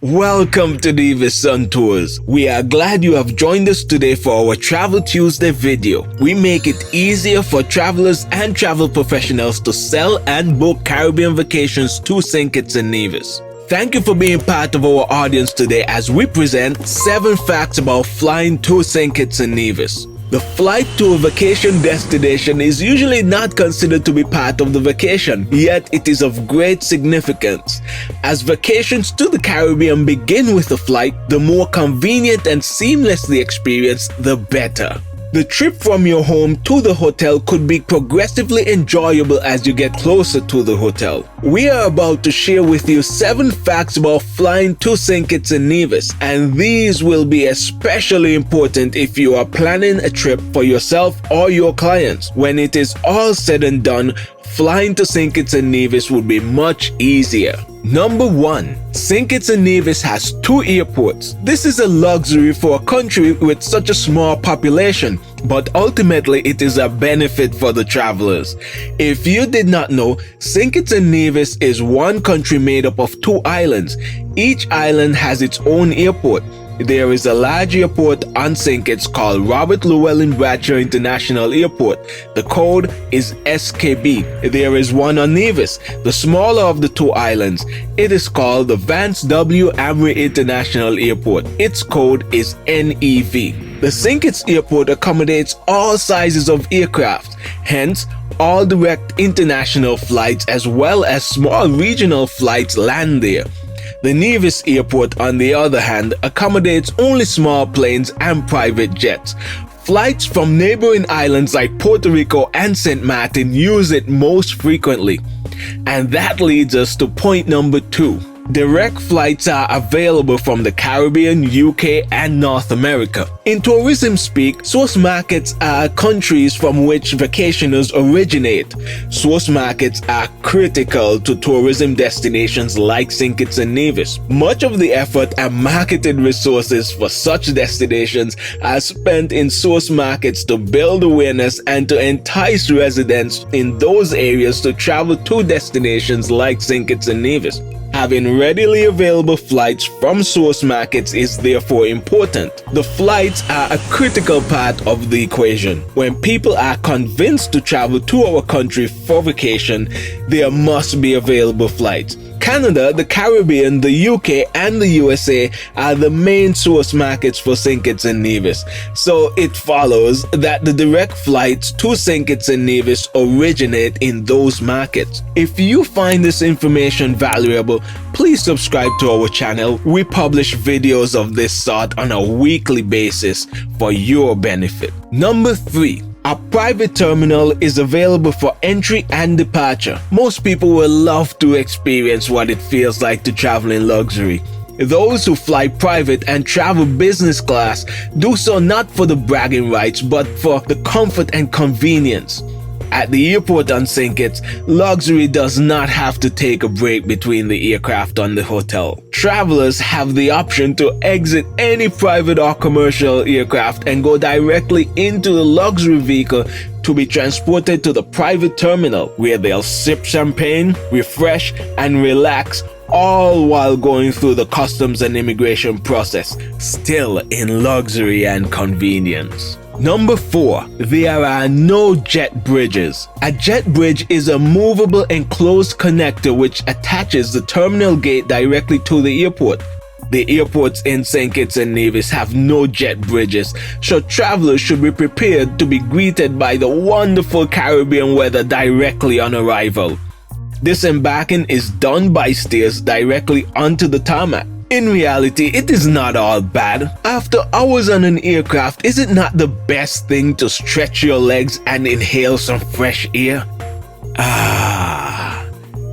Welcome to Nevis on Tours. We are glad you have joined us today for our Travel Tuesday video. We make it easier for travelers and travel professionals to sell and book Caribbean vacations to St. Kitts and Nevis. Thank you for being part of our audience today as we present 7 facts about flying to St. Kitts and Nevis. The flight to a vacation destination is usually not considered to be part of the vacation, yet it is of great significance. As vacations to the Caribbean begin with a flight, the more convenient and seamless the experience, the better. The trip from your home to the hotel could be progressively enjoyable as you get closer to the hotel. We are about to share with you 7 facts about flying to St. Kitts and Nevis, and these will be especially important if you are planning a trip for yourself or your clients. When it is all said and done, flying to St. Kitts and Nevis would be much easier. Number 1. St. Kitts and Nevis has 2 airports. This is a luxury for a country with such a small population, but ultimately it is a benefit for the travelers. If you did not know, St. Kitts and Nevis is one country made up of 2 islands. Each island has its own airport. There is a large airport on St. Kitts called Robert Llewellyn Bradshaw International Airport. The code is SKB. There is one on Nevis, the smaller of the 2 islands. It is called the Vance W. Amri International Airport. Its code is NEV. The St. Kitts Airport accommodates all sizes of aircraft, hence all direct international flights as well as small regional flights land there. The Nevis Airport, on the other hand, accommodates only small planes and private jets. Flights from neighboring islands like Puerto Rico and St. Martin use it most frequently. And that leads us to point number 2. Direct flights are available from the Caribbean, UK, and North America. In tourism speak, source markets are countries from which vacationers originate. Source markets are critical to tourism destinations like St. Kitts and Nevis. Much of the effort and marketed resources for such destinations are spent in source markets to build awareness and to entice residents in those areas to travel to destinations like St. Kitts and Nevis. Having readily available flights from source markets is therefore important. The flights are a critical part of the equation. When people are convinced to travel to our country for vacation, there must be available flights. Canada, the Caribbean, the UK, and the USA are the main source markets for St. Kitts and Nevis, so it follows that the direct flights to St. Kitts and Nevis originate in those markets. If you find this information valuable, please subscribe to our channel. We publish videos of this sort on a weekly basis for your benefit. Number 3. A private terminal is available for entry and departure. Most people will love to experience what it feels like to travel in luxury. Those who fly private and travel business class do so not for the bragging rights but for the comfort and convenience. At the airport on St. Kitts, luxury does not have to take a break between the aircraft on the hotel. Travelers have the option to exit any private or commercial aircraft and go directly into the luxury vehicle to be transported to the private terminal, where they'll sip champagne, refresh, and relax, all while going through the customs and immigration process, still in luxury and convenience. Number 4. There are no jet bridges. A jet bridge is a movable enclosed connector which attaches the terminal gate directly to the airport. The airports in St. Kitts and Nevis have no jet bridges, so travelers should be prepared to be greeted by the wonderful Caribbean weather directly on arrival. Disembarking is done by stairs directly onto the tarmac. In reality, it is not all bad. After hours on an aircraft, is it not the best thing to stretch your legs and inhale some fresh air?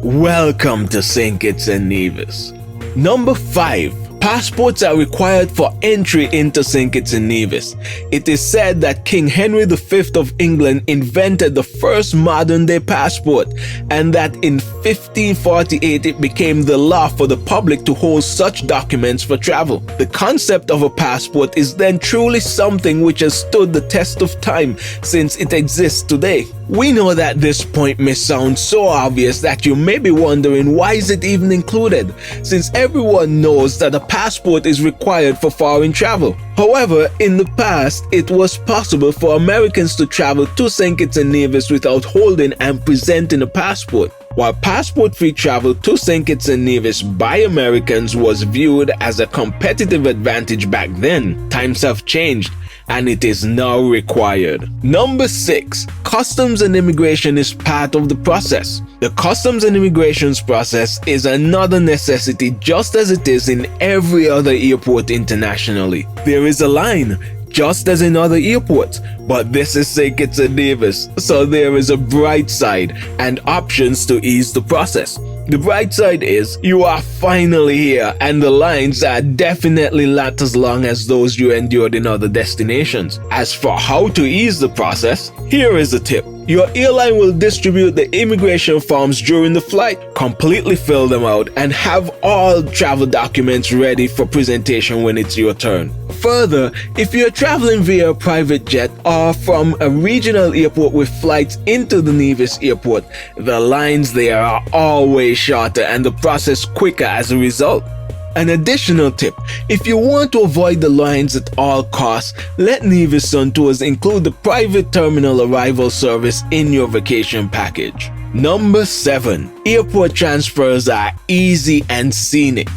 Welcome to St. Kitts and Nevis. Number 5. Passports are required for entry into St. Kitts and Nevis. It is said that King Henry V of England invented the first modern-day passport, and that in 1548 it became the law for the public to hold such documents for travel. The concept of a passport is then truly something which has stood the test of time since it exists today. We know that this point may sound so obvious that you may be wondering why is it even included, since everyone knows that a passport is required for foreign travel. However, in the past, it was possible for Americans to travel to St. Kitts and Nevis without holding and presenting a passport. While passport-free travel to St. Kitts and Nevis by Americans was viewed as a competitive advantage back then, times have changed and it is now required. Number 6. Customs and immigration is part of the process. The customs and immigrations process is another necessity just as it is in every other airport internationally. There is a line, just as in other airports, but this is St. Kitts and Nevis, so there is a bright side and options to ease the process. The bright side is you are finally here and the lines are definitely not as long as those you endured in other destinations. As for how to ease the process, here is a tip. Your airline will distribute the immigration forms during the flight. Completely fill them out and have all travel documents ready for presentation when it's your turn. Further, if you're traveling via a private jet or from a regional airport with flights into the Nevis airport, the lines there are always shorter and the process quicker as a result. An additional tip, if you want to avoid the lines at all costs, let Nevis Sun Tours include the private terminal arrival service in your vacation package. Number 7. Airport transfers are easy and scenic.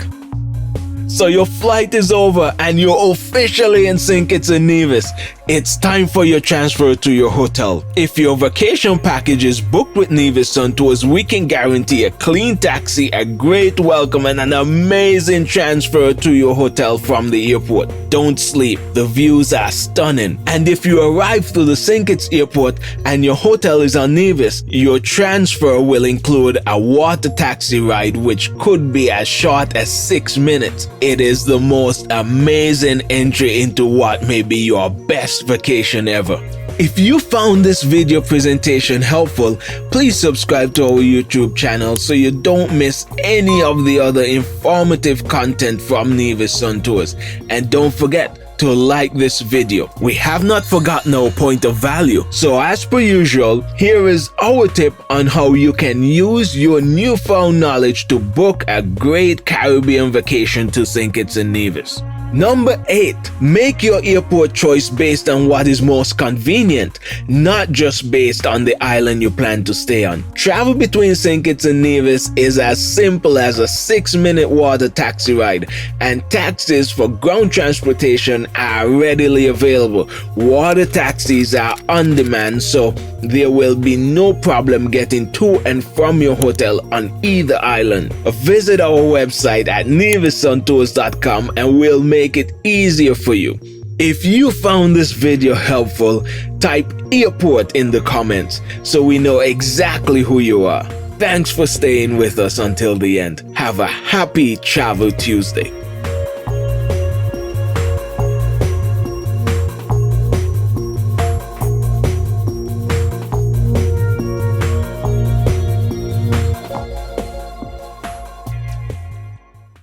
So your flight is over and you're officially in St. Kitts and Nevis. It's time for your transfer to your hotel. If your vacation package is booked with Nevis Sun Tours, we can guarantee a clean taxi, a great welcome, and an amazing transfer to your hotel from the airport. Don't sleep, the views are stunning. And if you arrive to the St. Kitts airport and your hotel is on Nevis, your transfer will include a water taxi ride which could be as short as 6 minutes. It is the most amazing entry into what may be your best vacation ever. If you found this video presentation helpful, please subscribe to our YouTube channel so you don't miss any of the other informative content from Nevis Sun Tours. And don't forget to like this video. We have not forgotten our point of value. So as per usual, here is our tip on how you can use your newfound knowledge to book a great Caribbean vacation to St. Kitts and Nevis. Number 8. Make your airport choice based on what is most convenient, not just based on the island you plan to stay on. Travel between St. Kitts and Nevis is as simple as a 6-minute water taxi ride, and taxis for ground transportation are readily available. Water taxis are on demand, so there will be no problem getting to and from your hotel on either island. Visit our website at nevissuntours.com and we'll make it easier for you. If you found this video helpful, type airport in the comments so we know exactly who you are. Thanks for staying with us until the end. Have a happy Travel Tuesday.